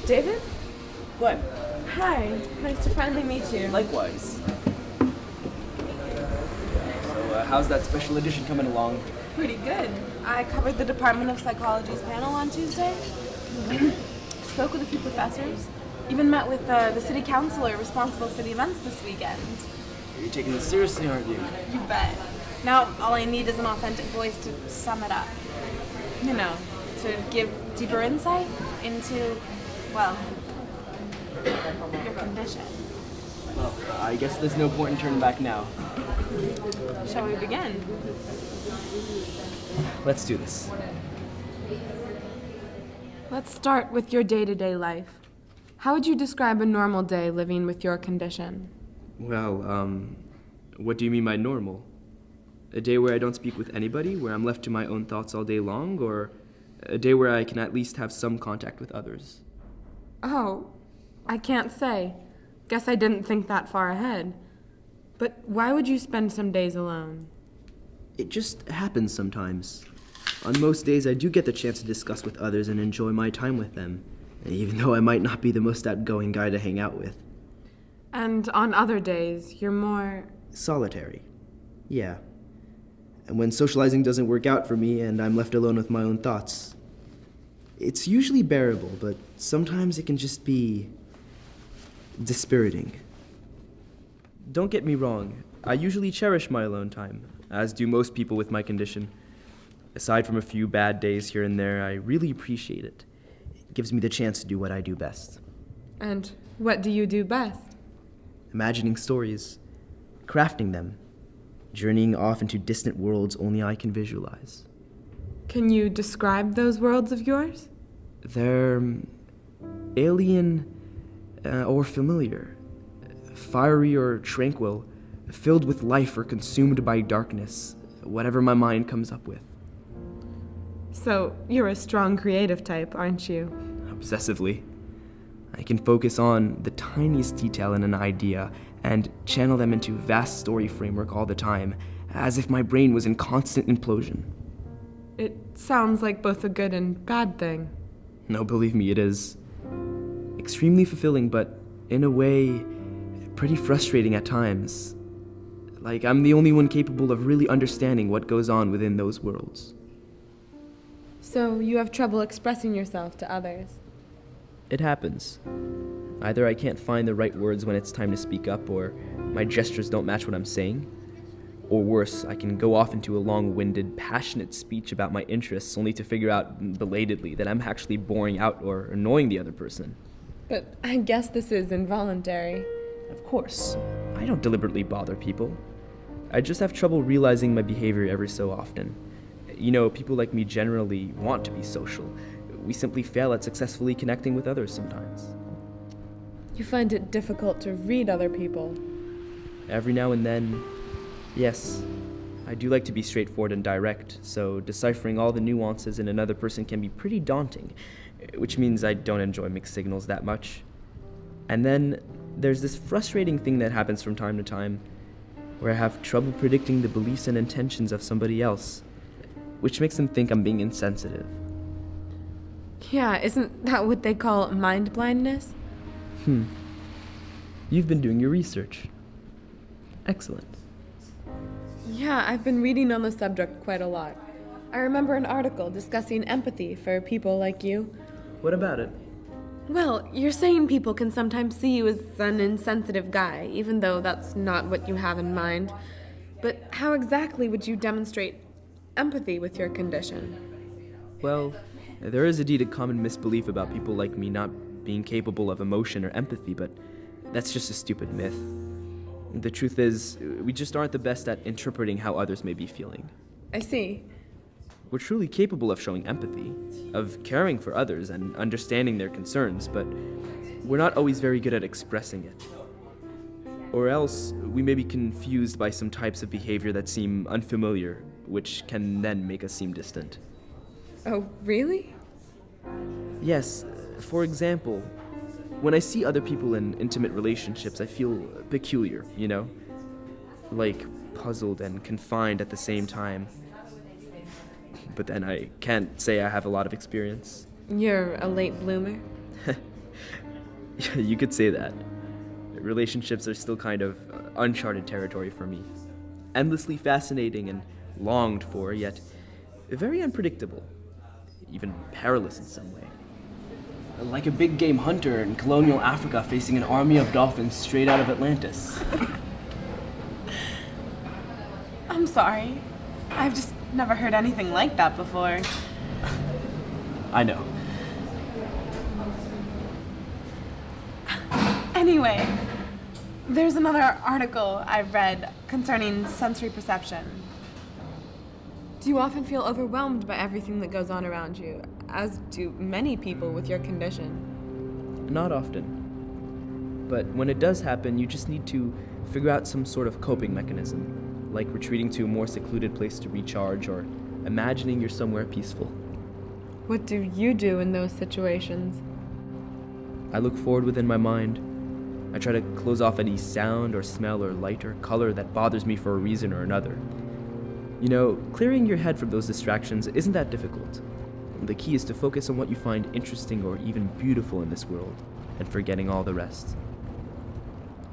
David? Gwen, Hi. Nice to finally meet you. likewise. So, how's that special edition coming along? Pretty good. I covered the Department of Psychology's panel on Tuesday. Spoke with a few professors. Even met with the city councilor responsible for the events this weekend. You're taking this seriously, aren't you? You bet. Now all I need is an authentic voice to sum it up. You know, to give deeper insight into, well, your condition. Well, I guess there's no point in turning back now. Shall we begin? Let's do this. Let's start with your day-to-day life. How would you describe a normal day living with your condition? Well, what do you mean by normal? A day where I don't speak with anybody, where I'm left to my own thoughts all day long, or a day where I can at least have some contact with others? Oh, I can't say. Guess I didn't think that far ahead. But why would you spend some days alone? It just happens sometimes. On most days, I do get the chance to discuss with others and enjoy my time with them, even though I might not be the most outgoing guy to hang out with. And on other days, you're more... Solitary. Yeah. And when socializing doesn't work out for me and I'm left alone with my own thoughts, it's usually bearable, but sometimes it can just be dispiriting. Don't get me wrong, I usually cherish my alone time, as do most people with my condition. Aside from a few bad days here and there, I really appreciate it. It gives me the chance to do what I do best. And what do you do best? Imagining stories, crafting them, journeying off into distant worlds only I can visualize. Can you describe those worlds of yours? They're alien or familiar, fiery or tranquil, filled with life or consumed by darkness, whatever my mind comes up with. So, you're a strong creative type, aren't you? Obsessively. I can focus on the tiniest detail in an idea and channel them into a vast story framework all the time, as if my brain was in constant implosion. It sounds like both a good and bad thing. No, believe me, it is. Extremely fulfilling, but in a way, pretty frustrating at times. Like I'm the only one capable of really understanding what goes on within those worlds. So, you have trouble expressing yourself to others. It happens. Either I can't find the right words when it's time to speak up, or my gestures don't match what I'm saying. Or worse, I can go off into a long-winded, passionate speech about my interests only to figure out belatedly that I'm actually boring out or annoying the other person. But I guess this is involuntary. Of course, I don't deliberately bother people. I just have trouble realizing my behavior every so often. You know, people like me generally want to be social. We simply fail at successfully connecting with others sometimes. You find it difficult to read other people. Every now and then, yes. I do like to be straightforward and direct, so deciphering all the nuances in another person can be pretty daunting, which means I don't enjoy mixed signals that much. And then there's this frustrating thing that happens from time to time, where I have trouble predicting the beliefs and intentions of somebody else, which makes them think I'm being insensitive. Yeah, isn't that what they call mind blindness? You've been doing your research. Excellent. Yeah, I've been reading on the subject quite a lot. I remember an article discussing empathy for people like you. What about it? Well, you're saying people can sometimes see you as an insensitive guy, even though that's not what you have in mind. But how exactly would you demonstrate empathy with your condition? Well, there is indeed a common misbelief about people like me not being capable of emotion or empathy, but that's just a stupid myth. The truth is, we just aren't the best at interpreting how others may be feeling. I see. We're truly capable of showing empathy, of caring for others and understanding their concerns, but we're not always very good at expressing it. Or else, we may be confused by some types of behavior that seem unfamiliar, which can then make us seem distant. Oh, really? Yes, for example, when I see other people in intimate relationships, I feel peculiar, you know? Like puzzled and confined at the same time. But then I can't say I have a lot of experience. You're a late bloomer? You could say that. Relationships are still kind of uncharted territory for me. Endlessly fascinating and longed for, yet very unpredictable. Even perilous in some way. Like a big game hunter in colonial Africa facing an army of dolphins straight out of Atlantis. I'm sorry. I've just never heard anything like that before. I know. Anyway, there's another article I've read concerning sensory perception. Do you often feel overwhelmed by everything that goes on around you, as do many people with your condition? Not often. But when it does happen, you just need to figure out some sort of coping mechanism, like retreating to a more secluded place to recharge or imagining you're somewhere peaceful. What do you do in those situations? I look forward within my mind. I try to close off any sound or smell or light or color that bothers me for a reason or another. You know, clearing your head from those distractions isn't that difficult. The key is to focus on what you find interesting or even beautiful in this world, and forgetting all the rest.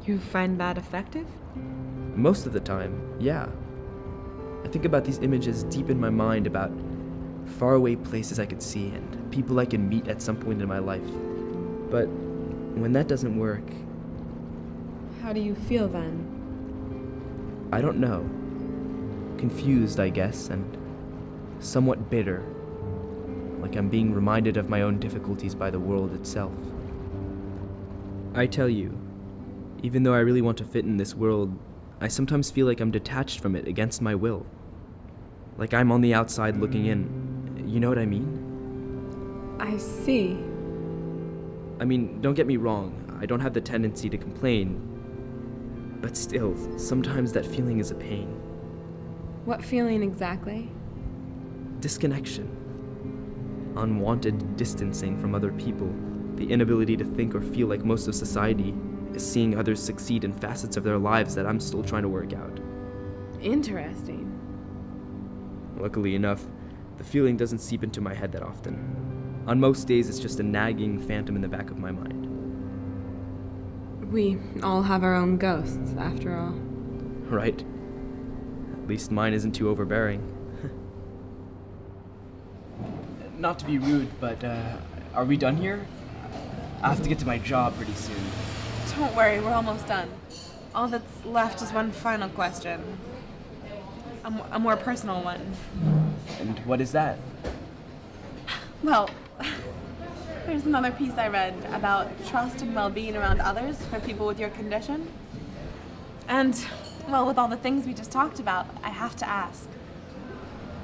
You find that effective? Most of the time, yeah. I think about these images deep in my mind about faraway places I could see and people I can meet at some point in my life. But when that doesn't work, How do you feel then? I don't know. Confused, I guess, and somewhat bitter. Like I'm being reminded of my own difficulties by the world itself. I tell you, even though I really want to fit in this world, I sometimes feel like I'm detached from it against my will. Like I'm on the outside looking in. You know what I mean? I see. I mean, don't get me wrong, I don't have the tendency to complain. But still, sometimes that feeling is a pain. What feeling exactly? Disconnection. Unwanted distancing from other people. The inability to think or feel like most of society is seeing others succeed in facets of their lives that I'm still trying to work out. Interesting. Luckily enough, the feeling doesn't seep into my head that often. On most days, it's just a nagging phantom in the back of my mind. We all have our own ghosts, after all. Right? At least mine isn't too overbearing. Not to be rude, but are we done here? I have to get to my job pretty soon. Don't worry, we're almost done. All that's left is one final question. A more personal one. And what is that? Well, there's another piece I read about trust and well-being around others for people with your condition. And, well, with all the things we just talked about, I have to ask,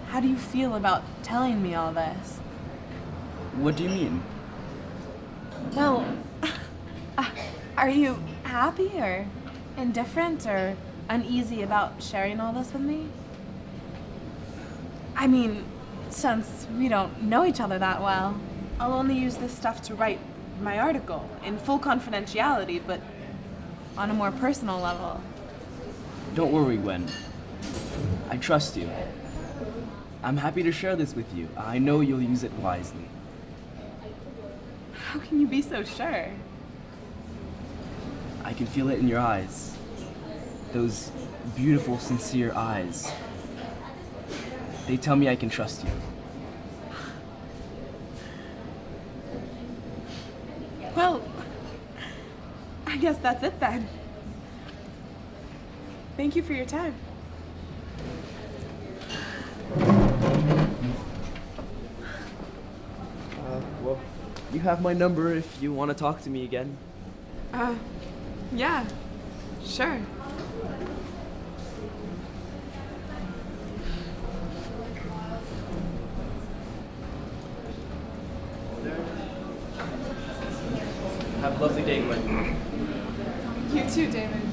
how do you feel about telling me all this? What do you mean? Well, are you happy or indifferent or uneasy about sharing all this with me? I mean, since we don't know each other that well, I'll only use this stuff to write my article in full confidentiality, but on a more personal level. Don't worry, Gwen. I trust you. I'm happy to share this with you. I know you'll use it wisely. How can you be so sure? I can feel it in your eyes. Those beautiful, sincere eyes. They tell me I can trust you. Well, I guess that's it then. Thank you for your time. Well, you have my number if you want to talk to me again. Yeah, sure. Have a lovely day, Gwen. You too, David.